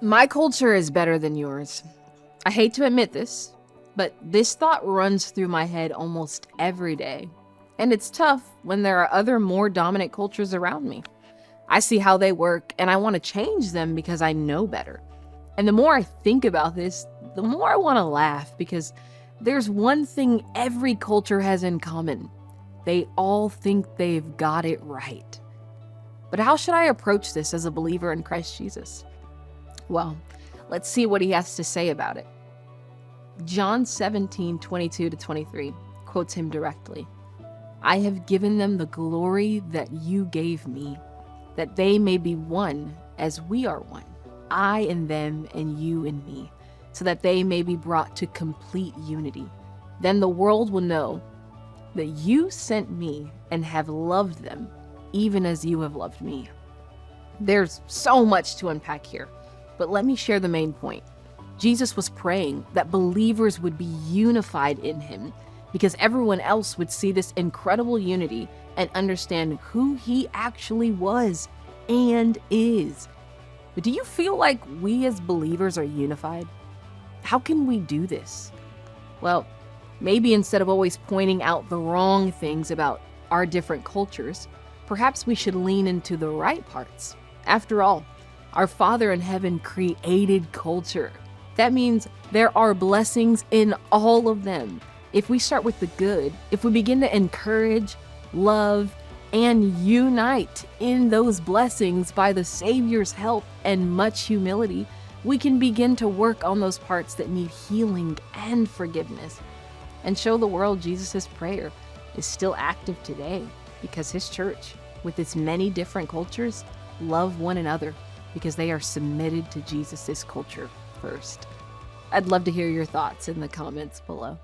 My culture is better than yours. I hate to admit this, but this thought runs through my head almost every day. And it's tough when there are other more dominant cultures around me. I see how they work and I want to change them because I know better. And the more I think about this, the more I want to laugh because there's one thing every culture has in common. They all think they've got it right. But how should I approach this as a believer in Christ Jesus? Well, let's see what he has to say about it. John 17:22-23 quotes him directly. I have given them the glory that you gave me, that they may be one as we are one, I in them and you in me, so that they may be brought to complete unity. Then the world will know that you sent me and have loved them, even as you have loved me. There's so much to unpack here, but let me share the main point. Jesus was praying that believers would be unified in him because everyone else would see this incredible unity and understand who he actually was and is. But do you feel like we as believers are unified? How can we do this? Well, maybe instead of always pointing out the wrong things about our different cultures, perhaps we should lean into the right parts. After all, our Father in heaven created culture. That means there are blessings in all of them. If we start with the good, if we begin to encourage, love, and unite in those blessings by the Savior's help and much humility, we can begin to work on those parts that need healing and forgiveness and show the world Jesus' prayer is still active today because his church, with its many different cultures, love one another because they are submitted to Jesus' culture first. I'd love to hear your thoughts in the comments below.